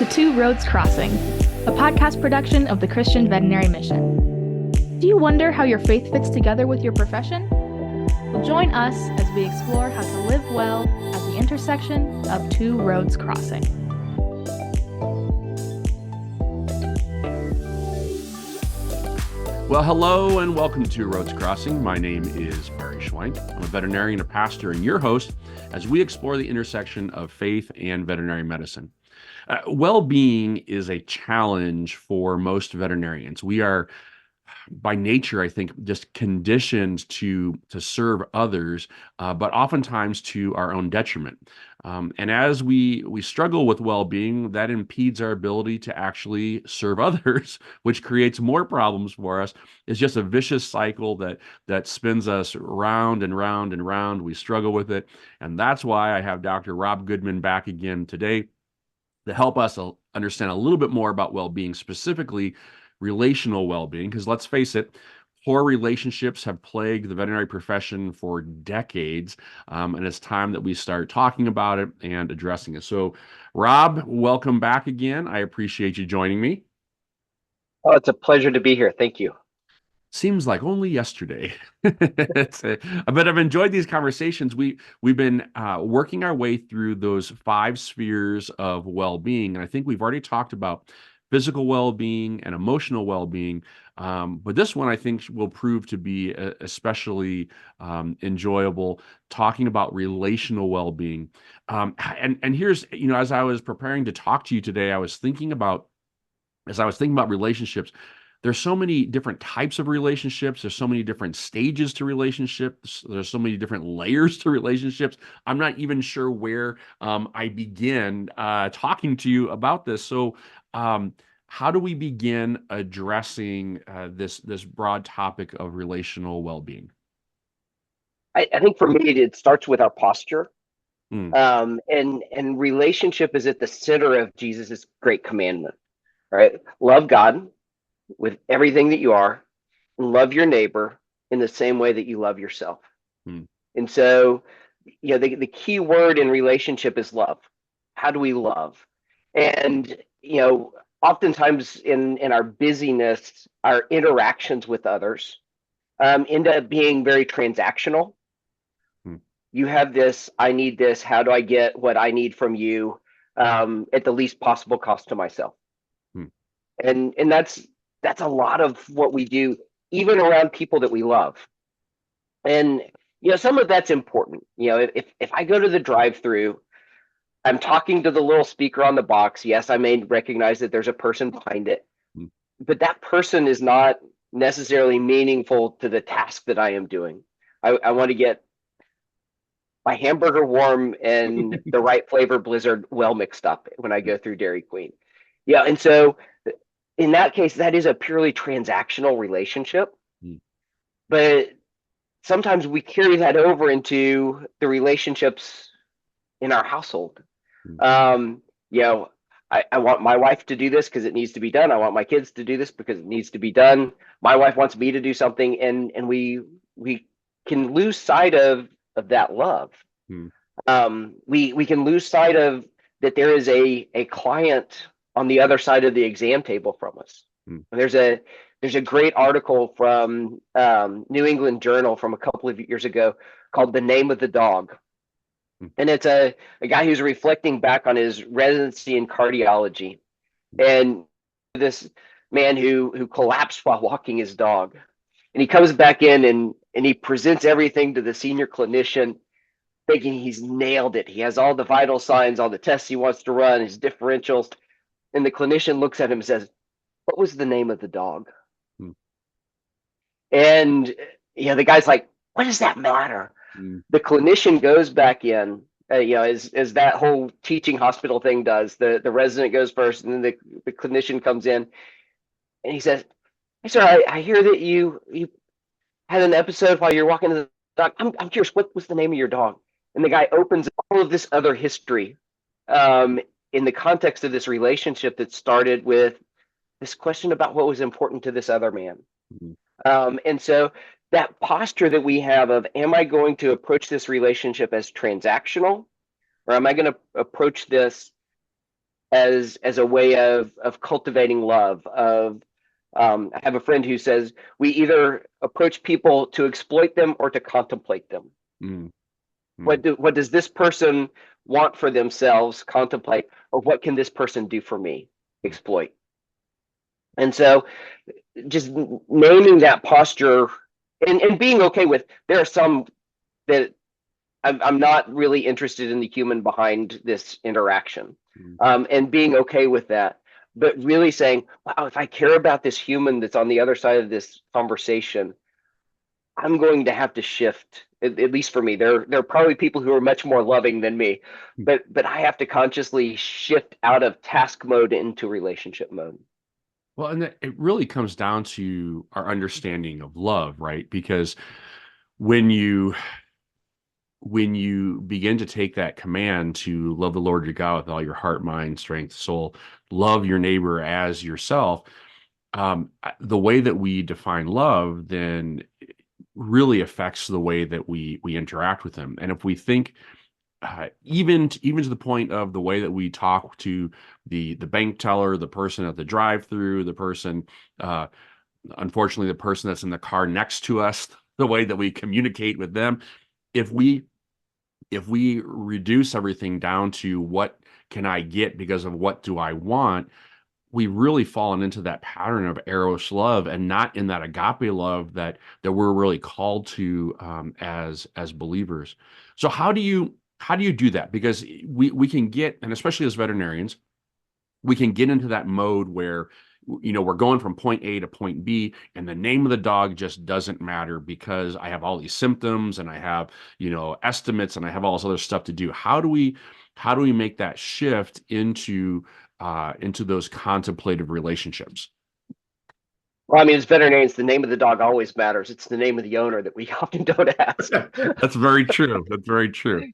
to Two Roads Crossing, a podcast production of the Christian Veterinary Mission. Do you wonder how your faith fits together with your profession? Well, join us as we explore how to live well at the intersection of two roads crossing. Well, hello and welcome to Two Roads Crossing. My name is Barry Schweink. I'm a veterinarian, a pastor, and your host as we explore the intersection of faith and veterinary medicine. Well-being is a challenge for most veterinarians. We are, by nature, I think, just conditioned to serve others, but oftentimes to our own detriment. And as we struggle with well-being, that impedes our ability to actually serve others, which creates more problems for us. It's just a vicious cycle that spins us round and round and round. We struggle with it, and that's why I have Dr. Rob Goodman back again today to help us understand a little bit more about well-being, specifically relational well-being, because let's face it, poor relationships have plagued the veterinary profession for decades, and it's time that we start talking about it and addressing it. So, Rob, welcome back again. I appreciate you joining me. Oh, it's a pleasure to be here. Thank you. Seems like only yesterday. But I've enjoyed these conversations. We've been working our way through those 5 spheres of well-being, and I think we've already talked about physical well-being and emotional well-being. But this one I think will prove to be especially enjoyable, talking about relational well-being. And here's, as I was preparing to talk to you today, as I was thinking about relationships, there's so many different types of relationships. There's so many different stages to relationships. There's so many different layers to relationships. I'm not even sure where I begin talking to you about this. So how do we begin addressing this broad topic of relational well-being? I think for me, it starts with our posture. Mm. And relationship is at the center of Jesus's great commandment, right? Love God with everything that you are, and love your neighbor in the same way that you love yourself. Mm. And so, the key word in relationship is love. How do we love? And, oftentimes in our busyness, our interactions with others end up being very transactional. Mm. You have this, I need this, how do I get what I need from you at the least possible cost to myself? Mm. And that's a lot of what we do, even around people that we love. And some of that's important. If I go to the drive-through, I'm talking to the little speaker on the box. Yes, I may recognize that there's a person behind it, Mm. but that person is not necessarily meaningful to the task that I am doing. I want to get my hamburger warm and the right flavor Blizzard well mixed up when I go through Dairy Queen. Yeah, and so in that case, that is a purely transactional relationship. Mm. But sometimes we carry that over into the relationships in our household. Mm. I want my wife to do this because it needs to be done. I want my kids to do this because it needs to be done. My wife wants me to do something, and we can lose sight of that love. Mm. We can lose sight of that there is a client on the other side of the exam table from us. Mm. There's a great article from New England Journal from a couple of years ago called "The Name of the Dog." And it's a guy who's reflecting back on his residency in cardiology, and this man who collapsed while walking his dog. And he comes back in and he presents everything to the senior clinician, thinking he's nailed it. He has all the vital signs, all the tests he wants to run, his differentials. And the clinician looks at him and says, "What was the name of the dog?" Mm. And the guy's like, "What does that matter?" Mm. The clinician goes back in, as that whole teaching hospital thing does. The resident goes first, and then the clinician comes in, and he says, "Hey, sir, I hear that you had an episode while you're walking the dog. I'm curious, what was the name of your dog?" And the guy opens all of this other history in the context of this relationship that started with this question about what was important to this other man. Mm. And so that posture that we have of, am I going to approach this relationship as transactional, or am I going to approach this as a way of cultivating love. I have a friend who says we either approach people to exploit them or to contemplate them. Mm, mm, What does this person want for themselves? Contemplate, or what can this person do for me? mm, Exploit. And so, just naming that posture and being okay with, there are some that I'm not really interested in the human behind this interaction, mm. and being okay with that, but really saying, wow, if I care about this human that's on the other side of this conversation, I'm going to have to shift. At least for me, there are probably people who are much more loving than me, but I have to consciously shift out of task mode into relationship mode. Well, and it really comes down to our understanding of love, right? Because when you begin to take that command to love the Lord your God with all your heart, mind, strength, soul, love your neighbor as yourself, the way that we define love then really affects the way that we interact with them. And if we think even to the point of the way that we talk to the bank teller, the person at the drive-through, the person, uh, unfortunately, the person that's in the car next to us, the way that we communicate with them, if we reduce everything down to what can I get because of what do I want, we really fallen into that pattern of eros love and not in that agape love that we're really called to as believers. So how do you do that? Because we can get, and especially as veterinarians, we can get into that mode where we're going from point A to point B, and the name of the dog just doesn't matter because I have all these symptoms and I have estimates and I have all this other stuff to do. How do we make that shift into those contemplative relationships? Well, I mean, as veterinarians, the name of the dog always matters. It's the name of the owner that we often don't ask. That's very true. That's very true.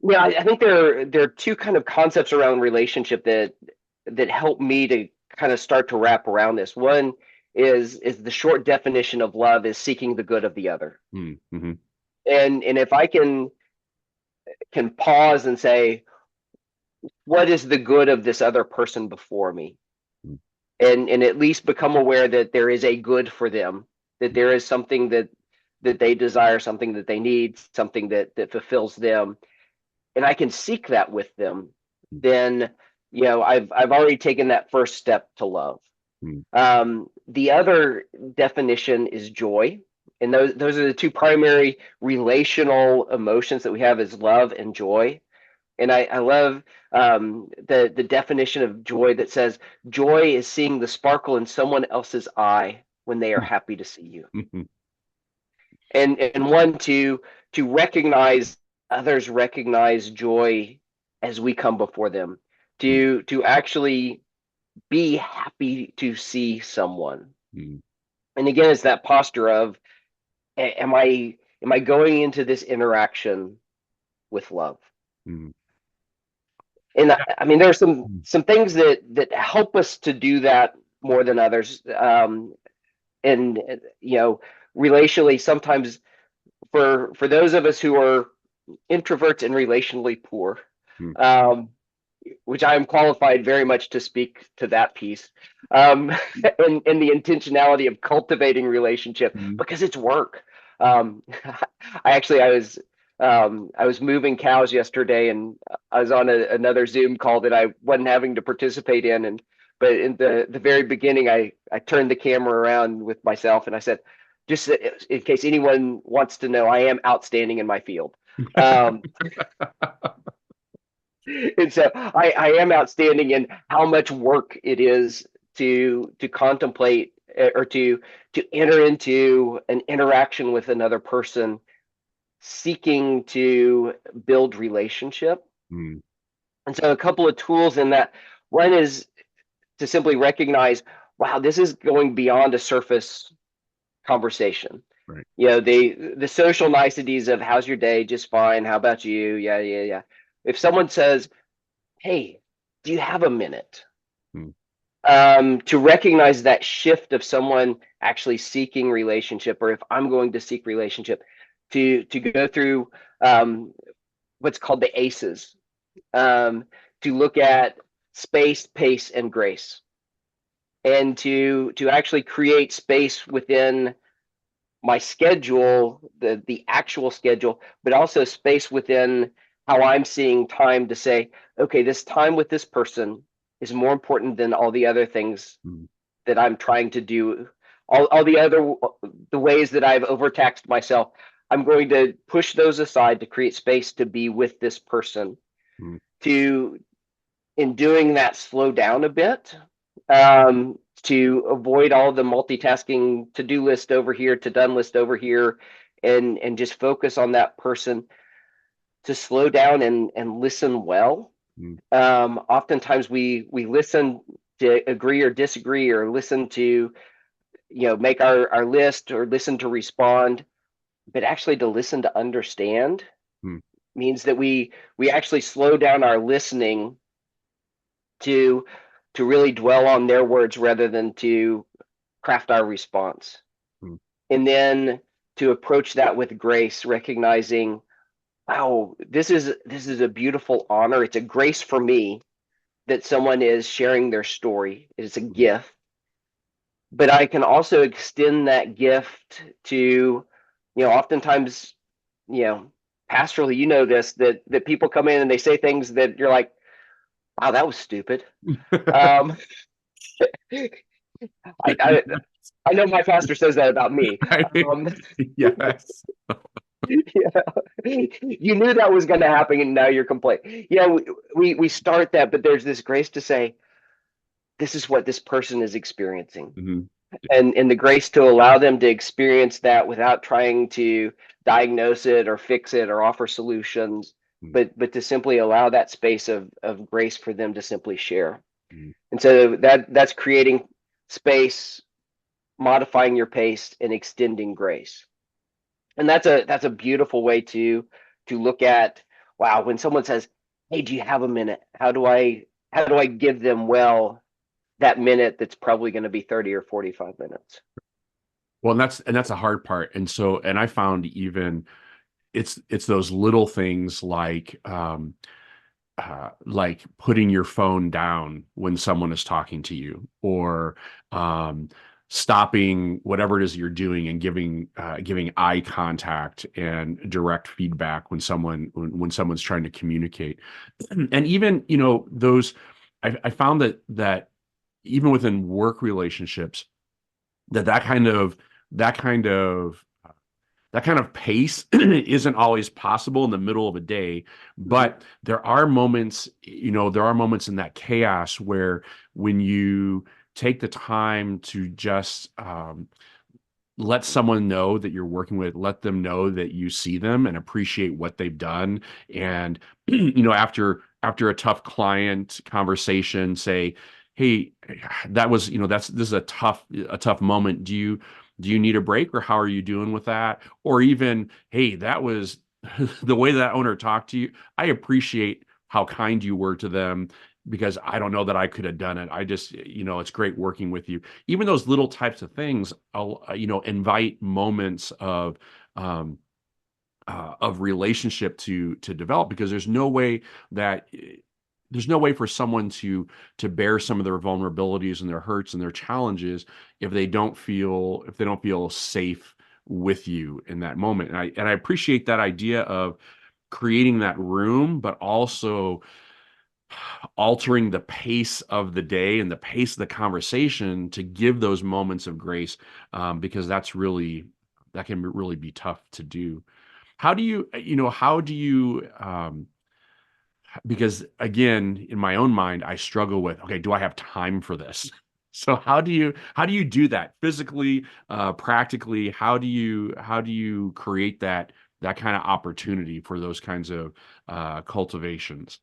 Yeah, I think there are two kind of concepts around relationship that help me to kind of start to wrap around this. One is the short definition of love is seeking the good of the other. Mm-hmm. And if I can pause and say, what is the good of this other person before me? And at least become aware that there is a good for them, that there is something that they desire, something that they need, something that fulfills them, and I can seek that with them, then I've already taken that first step to love. Mm-hmm. The other definition is joy, and those are the two primary relational emotions that we have, is love and joy. And I love the definition of joy that says joy is seeing the sparkle in someone else's eye when they are happy to see you, and one to recognize others recognize joy as we come before them, to actually be happy to see someone. Mm-hmm. And again, it's that posture of, am I going into this interaction with love? Mm-hmm. And Yeah. I mean, there are some things that help us to do that more than others. And relationally, sometimes for those of us who are introverts and relationally poor, Mm-hmm. um, which I am qualified very much to speak to that piece, and the intentionality of cultivating relationship, Mm-hmm. because it's work. Um, I was moving cows yesterday, and I was on another Zoom call that I wasn't having to participate in, but in the very beginning, I turned the camera around with myself and I said, just in case anyone wants to know, I am outstanding in my field. Um, and so I am outstanding in how much work it is to contemplate, or to enter into an interaction with another person seeking to build relationship. Mm-hmm. And so a couple of tools in that. One is to simply recognize, wow, this is going beyond a surface conversation. Right. The social niceties of how's your day, just fine, how about you, yeah, yeah, yeah. If someone says, hey, do you have a minute? Mm-hmm. To recognize that shift of someone actually seeking relationship, or if I'm going to seek relationship, to go through what's called the ACEs, to look at space, pace, and grace, and to actually create space within my schedule, the actual schedule, but also space within how I'm seeing time to say, okay, this time with this person is more important than all the other things that I'm trying to do, all the ways that I've overtaxed myself. I'm going to push those aside to create space to be with this person, to, in doing that, slow down a bit, to avoid all the multitasking, to-do list over here, to-done list over here, and just focus on that person, to slow down and listen well. Oftentimes we listen to agree or disagree, or listen to, make our list, or listen to respond, but actually to listen to understand means that we actually slow down our listening to really dwell on their words rather than to craft our response. And then to approach that with grace, recognizing, wow, this is a beautiful honor. It's a grace for me that someone is sharing their story. It's a gift. But I can also extend that gift to, oftentimes, pastorally, this, that people come in and they say things that you're like, wow, that was stupid. um, I know my pastor says that about me. Yes. Yeah. You knew that was going to happen, and now you're complaining. Yeah, we start that, but there's this grace to say, this is what this person is experiencing, and the grace to allow them to experience that without trying to diagnose it or fix it or offer solutions, but to simply allow that space of grace for them to simply share. And so that's creating space, modifying your pace, and extending grace. And that's a beautiful way to look at, wow, when someone says, hey, do you have a minute? How do I give them that minute that's probably going to be 30 or 45 minutes? Well, and that's a hard part. And so, and I found even it's those little things like putting your phone down when someone is talking to you, or stopping whatever it is you're doing and giving eye contact and direct feedback when someone's trying to communicate. And even, those, I found that even within work relationships, that kind of pace isn't always possible in the middle of a day, but there are moments in that chaos where, when you take the time to just let someone know that you're working with, let them know that you see them and appreciate what they've done. And, after a tough client conversation, say, hey, this is a tough moment. Do you need a break, or how are you doing with that? Or even, hey, that was the way that owner talked to you. I appreciate how kind you were to them, because I don't know that I could have done it. I just, it's great working with you. Even those little types of things, invite moments of relationship to develop, because there's no way for someone to bear some of their vulnerabilities and their hurts and their challenges if they don't feel safe with you in that moment. And I appreciate that idea of creating that room, but also altering the pace of the day and the pace of the conversation to give those moments of grace, because that can really be tough to do. How do you, because again, in my own mind, I struggle with, okay, do I have time for this? So how do you do that physically, practically? How do you create that kind of opportunity for those kinds of cultivations?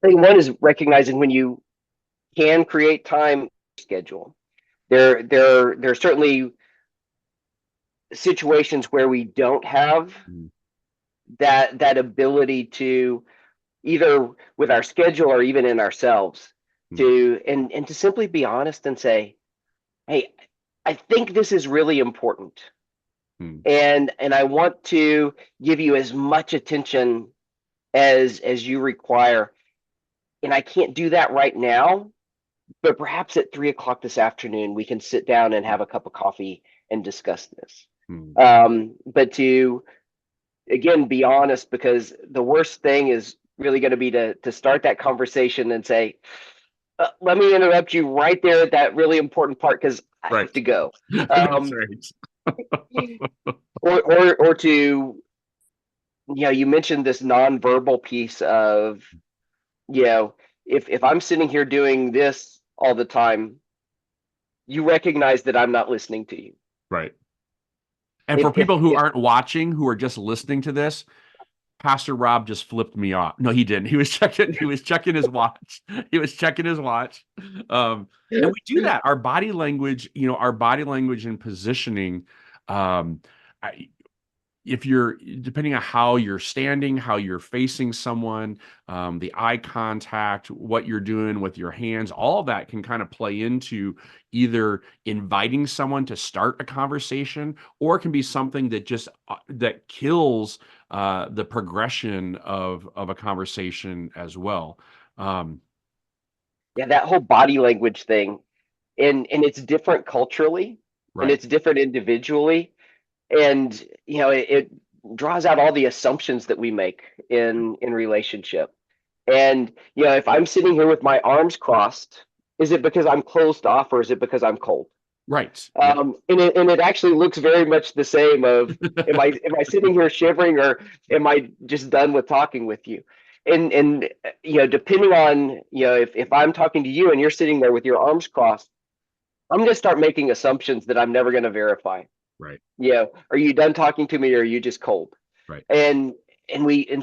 I think one is recognizing when you can create time schedule. There are certainly situations where we don't have that ability to, either with our schedule or even in ourselves, to and to simply be honest and say, hey, I think this is really important, and I want to give you as much attention as you require. and I can't do that right now, but perhaps at 3 o'clock this afternoon, we can sit down and have a cup of coffee and discuss this. Hmm. But to, again, be honest, because the worst thing is really going to be to start that conversation and say, let me interrupt you right there at that really important part because I have Right. to go. That's right. Or to, you mentioned this nonverbal piece of, if I'm sitting here doing this all the time, you recognize that I'm not listening to you. Right. And If for if people who if aren't watching, who are just listening to this, Pastor Rob just flipped me off. No, he didn't. He was checking his watch. He was checking his watch. And we do that. Our body language and positioning, um, I, if you're depending on how you're standing, how you're facing someone, the eye contact, what you're doing with your hands, all of that can kind of play into either inviting someone to start a conversation, or it can be something that just that kills the progression of a conversation as well. Um, Yeah, that whole body language thing, and it's different culturally, and right, it's different individually, and it draws out all the assumptions that we make in relationship. And if I'm sitting here with my arms crossed, is it because I'm closed off or is it because I'm cold? right, yeah, And it actually looks very much the same of, am I sitting here shivering or am I just done with talking with you? And depending on, if I'm talking to you and you're sitting there with your arms crossed, I'm going to start making assumptions that I'm never going to verify. right, Are you done talking to me or are you just cold? right. And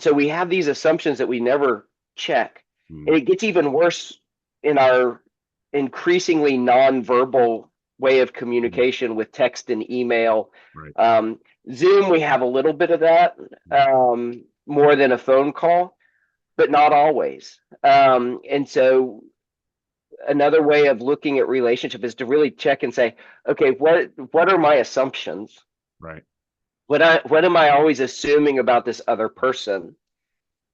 so we have these assumptions that we never check. And Mm, it gets even worse in our increasingly nonverbal way of mm, communication with text and email. right. Um, Zoom, we have a little bit of that, Mm, more than a phone call, but not always. And so another way of looking at relationship is to really check and say, okay, what are my assumptions? right. What am I always assuming about this other person?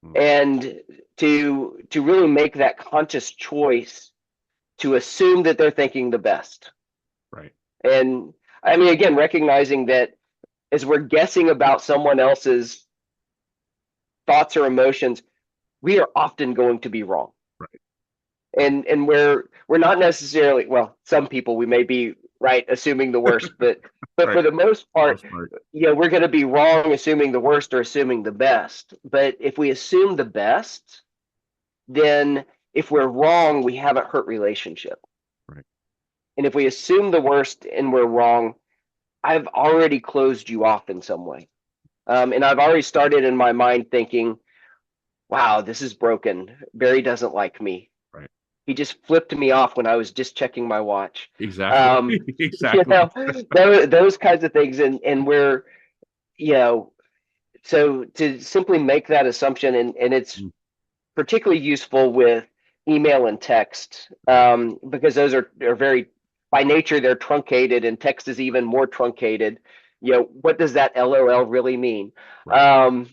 Mm, And to really make that conscious choice to assume that they're thinking the best. right. And I mean, again, recognizing that as we're guessing about someone else's thoughts or emotions, we are often going to be wrong. Right. Right. And we're not necessarily, well, some people we may be right assuming the worst, but Right. for the most part, Most part. we're going to be wrong assuming the worst or assuming the best. But if we assume the best, then if we're wrong, we haven't hurt relationship. Right. And if we assume the worst and we're wrong, I've already closed you off in some way. And I've already started in my mind thinking, wow, this is broken. Barry doesn't like me. Right. He just flipped me off when I was just checking my watch. Exactly. Um, Exactly. those kinds of things. And we're, you know, so to simply make that assumption, and it's Mm, particularly useful with email and text, right. because those are very, by nature, they're truncated, and text is even more truncated. What does that LOL really mean? Right. Um,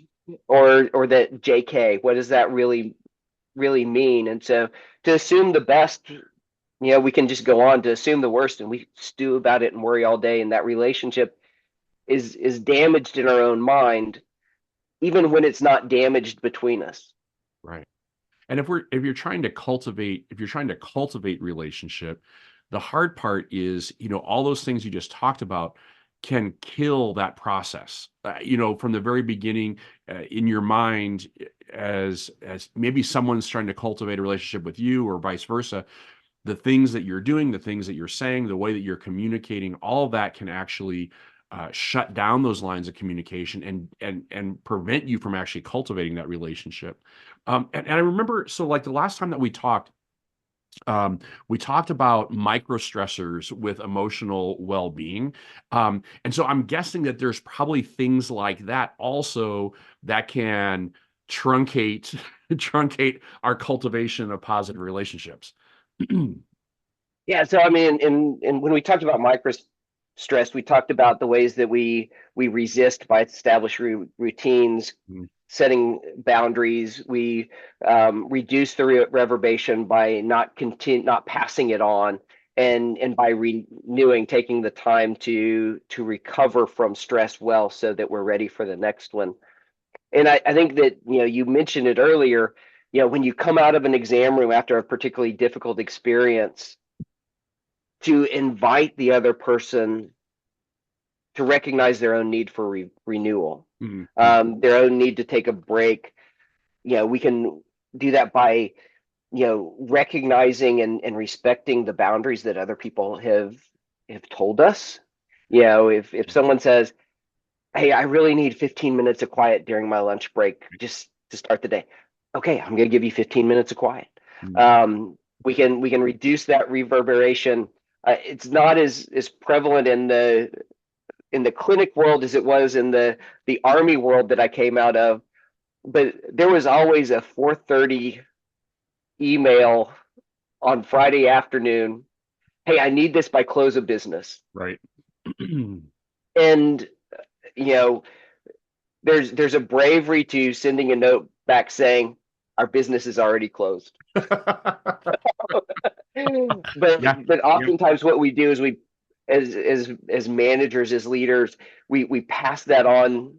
or that JK, what does that really mean? And so to assume the best, we can just go on to assume the worst, and we stew about it and worry all day, and that relationship is damaged in our own mind, even when it's not damaged between us. Right. And if you're trying to cultivate relationship, the hard part is, all those things you just talked about can kill that process. From the very beginning, in your mind, as maybe someone's trying to cultivate a relationship with you or vice versa, the things that you're doing, the things that you're saying, the way that you're communicating, all of that can actually shut down those lines of communication and prevent you from actually cultivating that relationship. And I remember, so like the last time that um, we talked about micro stressors with emotional well-being. And so I'm guessing that there's probably things like that also that can truncate truncate our cultivation of positive relationships. Yeah, so I mean, and when we talked about micro stress, we talked about the ways that we resist by establishing routines, setting boundaries. We reduce the reverberation by not passing it on, and by renewing, taking the time to recover from stress well, so that we're ready for the next one. And I think that, you mentioned it earlier, when you come out of an exam room after a particularly difficult experience, to invite the other person to recognize their own need for renewal, their own need to take a break. We can do that by, recognizing and respecting the boundaries that other people have told us. If someone says, hey, I really need 15 minutes of quiet during my lunch break just to start the day. Okay, I'm going to give you 15 minutes of quiet. We can reduce that reverberation. It's not as prevalent in the clinic world as it was in the Army world that I came out of, but there was always a 4:30 email on Friday afternoon. Hey, I need this by close of business. Right. And there's a bravery to sending a note back saying our business is already closed. But oftentimes what we do is we, as managers, as leaders, we pass that on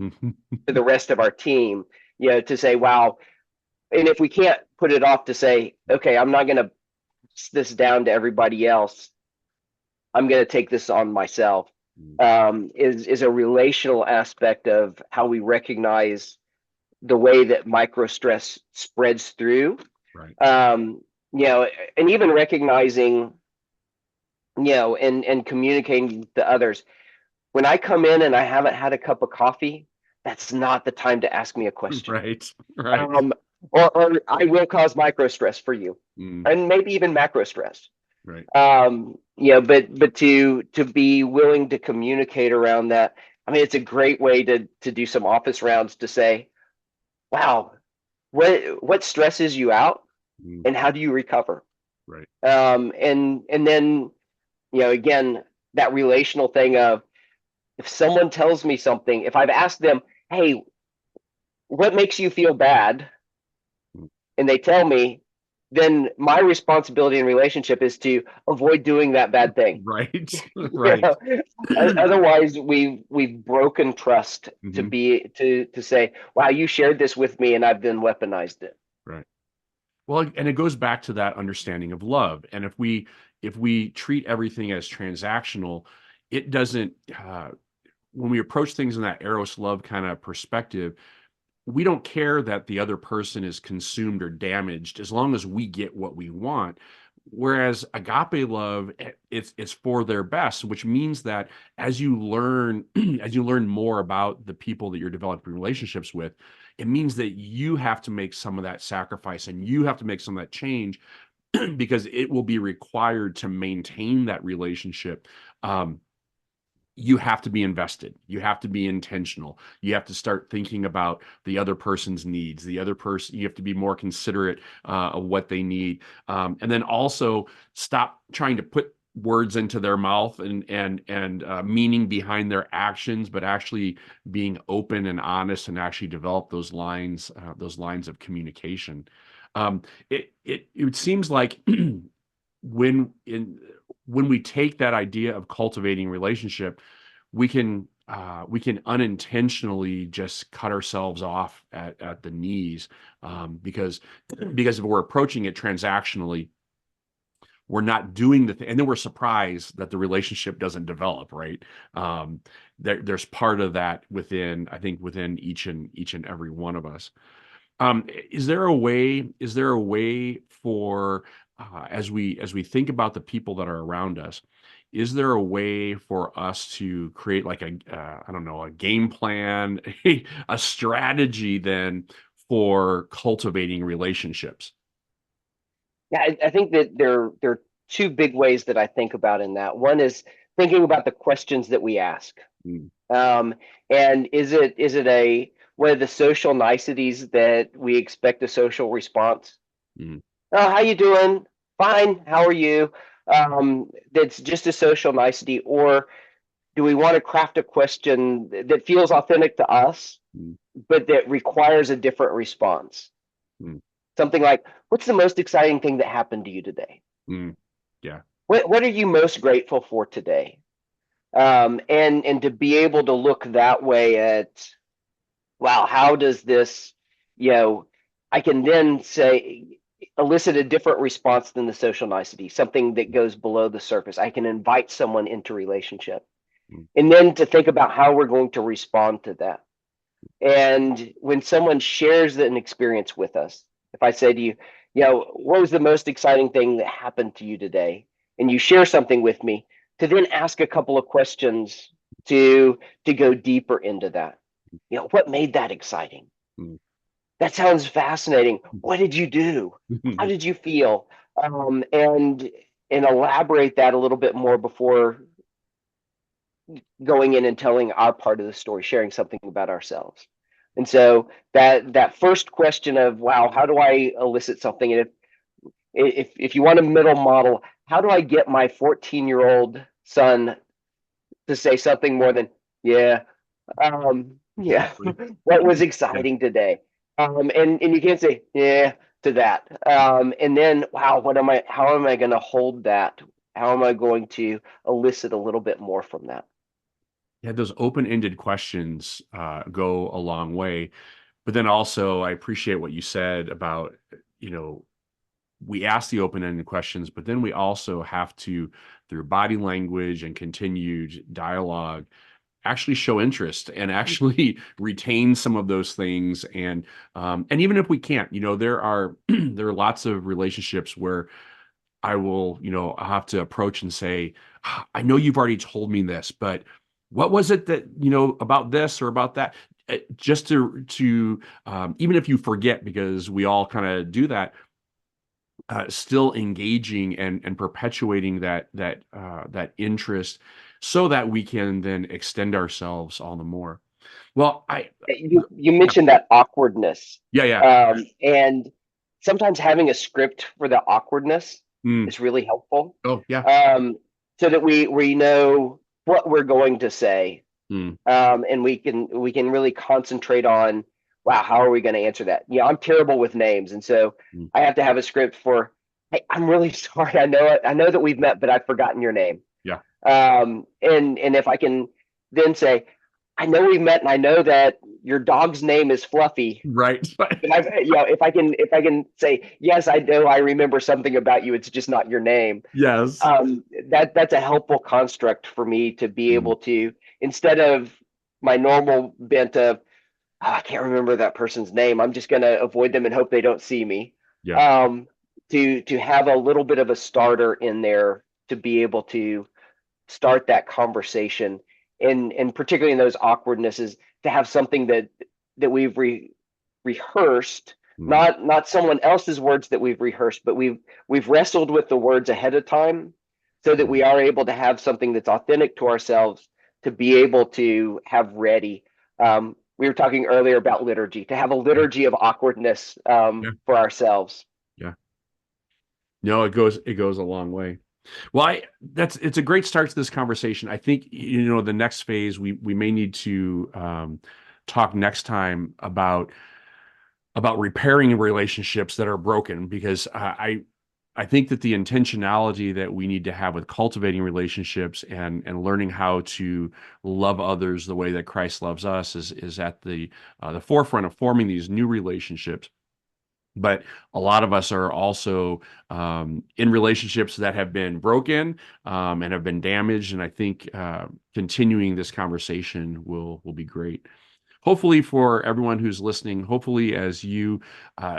to the rest of our team, to say, wow. And if we can't put it off, to say, okay, I'm not going to pass this down to everybody else, I'm going to take this on myself. Is a relational aspect of how we recognize the way that micro stress spreads through. Right. And even recognizing, and communicating to others. When I come in and I haven't had a cup of coffee, that's not the time to ask me a question. Right. Right. Or I will cause micro stress for you, and maybe even macro stress. Right. But to be willing to communicate around that. I mean, it's a great way to do some office rounds, to say, wow, what stresses you out, and how do you recover? Right. And then, again, that relational thing of, if someone tells me something, if I've asked them, hey, what makes you feel bad? And they tell me, then my responsibility in relationship is to avoid doing that bad thing. Right. Right. Otherwise, we've broken trust to say, wow, you shared this with me and I've then weaponized it. Right. Well, and it goes back to that understanding of love. And if we treat everything as transactional, it doesn't. When we approach things in that Eros love kind of perspective, we don't care that the other person is consumed or damaged, as long as we get what we want. Whereas agape love, it's for their best, which means that as you learn more about the people that you're developing relationships with, it means that you have to make some of that sacrifice, and you have to make some of that change because it will be required to maintain that relationship. You have to be invested. You have to be intentional. You have to start thinking about the other person's needs. The other person, you have to be more considerate of what they need. And then also stop trying to put words into their mouth and meaning behind their actions, but actually being open and honest, and actually develop those lines of communication. It seems like when we take that idea of cultivating relationship, we can unintentionally just cut ourselves off at the knees, because if we're approaching it transactionally, we're not doing the thing, and then we're surprised that the relationship doesn't develop. Right? There's part of that within each and every one of us. Is there a way for as we think about the people that are around us, is there a way for us to create like a game plan, a strategy then for cultivating relationships? Yeah, I think that there are two big ways that I think about in that. One is thinking about the questions that we ask. And is it one of the social niceties that we expect a social response? Oh, how you doing? Fine. How are you? That's just a social nicety. Or do we want to craft a question that feels authentic to us, Mm, but that requires a different response? mm, Something like, what's the most exciting thing that happened to you today? mm. Yeah. What are you most grateful for today? And to be able to look that way at, wow, how does this, you know, I can then say, elicit a different response than the social nicety, something that goes below the surface. I can invite someone into relationship. Mm, And then to think about how we're going to respond to that. And when someone shares an experience with us, if I say to you, what was the most exciting thing that happened to you today? And you share something with me, to then ask a couple of questions to go deeper into that. What made that exciting? mm. That sounds fascinating. What did you do? How did you feel? And elaborate that a little bit more before going in and telling our part of the story, sharing something about ourselves. And so that first question of, wow, how do I elicit something? And if you want a middle model, how do I get my 14-year-old son to say something more than, yeah, yeah, Exactly. what was Yeah. exciting today? And you can't say, yeah, to that. And then, wow, how am I going to hold that? How am I going to elicit a little bit more from that? Yeah, those open-ended questions go a long way. But then also, I appreciate what you said about, you know, we ask the open-ended questions, but then we also have to, through body language and continued dialogue, actually show interest and actually retain some of those things. And even if we can't, there are there are lots of relationships where I will, I'll have to approach and say, "Ah, I know you've already told me this, but what was it that, about this or about that?" Just to even if you forget, because we all kind of do that, still engaging and perpetuating that interest so that we can then extend ourselves all the more. Well, You yeah, mentioned that awkwardness, yeah, yeah. and sometimes having a script for the awkwardness Mm. is really helpful, Oh, yeah. um, so that we know what we're going to say, Mm. and we can really concentrate on, wow, how are we going to answer that? I'm terrible with names, and so Mm. I have to have a script for, hey, I'm really sorry, I know that we've met, but I've forgotten your name. Yeah. And if I can then say, I know we met, and I know that your dog's name is Fluffy. Right. But if I can say, yes, I know, I remember something about you. It's just not your name. Yes. That's a helpful construct for me to be Mm. able to, instead of my normal bent of, I can't remember that person's name, I'm just going to avoid them and hope they don't see me. Yeah. Um, to have a little bit of a starter in there to be able to start that conversation, and particularly in those awkwardnesses, to have something that we've rehearsed, Mm. not someone else's words that we've rehearsed, but we've wrestled with the words ahead of time, so that Mm. we are able to have something that's authentic to ourselves, to be able to have ready. We were talking earlier about liturgy, to have a Yeah. liturgy of awkwardness, Yeah. for ourselves. Yeah. No, it goes a long way. Well, it's a great start to this conversation. I think, the next phase we may need to talk next time about repairing relationships that are broken, because I think that the intentionality that we need to have with cultivating relationships and learning how to love others the way that Christ loves us is at the forefront of forming these new relationships. But a lot of us are also in relationships that have been broken, and have been damaged. And I think continuing this conversation will be great. Hopefully, for everyone who's listening, hopefully as you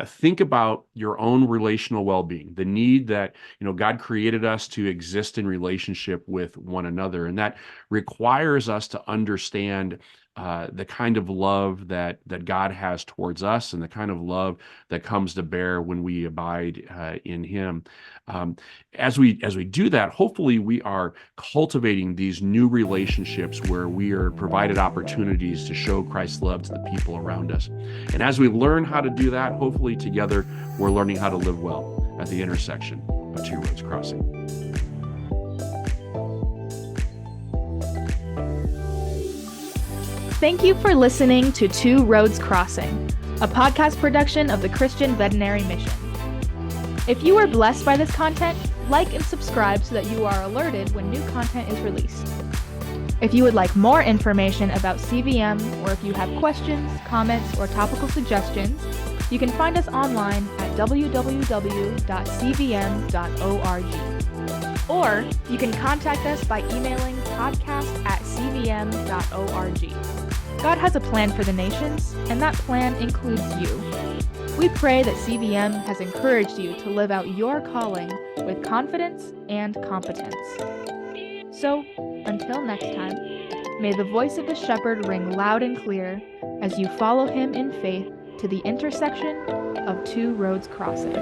think about your own relational well-being, the need that, God created us to exist in relationship with one another, and that requires us to understand the kind of love that God has towards us, and the kind of love that comes to bear when we abide in Him. Um, as we do that, hopefully we are cultivating these new relationships where we are provided opportunities to show Christ's love to the people around us. And as we learn how to do that, hopefully together we're learning how to live well at the intersection of two roads crossing. Thank you for listening to Two Roads Crossing, a podcast production of the Christian Veterinary Mission. If you are blessed by this content, like and subscribe so that you are alerted when new content is released. If you would like more information about CVM, or if you have questions, comments, or topical suggestions, you can find us online at www.cvm.org. Or you can contact us by emailing podcast@cvm.org. God has a plan for the nations, and that plan includes you. We pray that CVM has encouraged you to live out your calling with confidence and competence. So, until next time, may the voice of the shepherd ring loud and clear as you follow him in faith to the intersection of two roads crossing.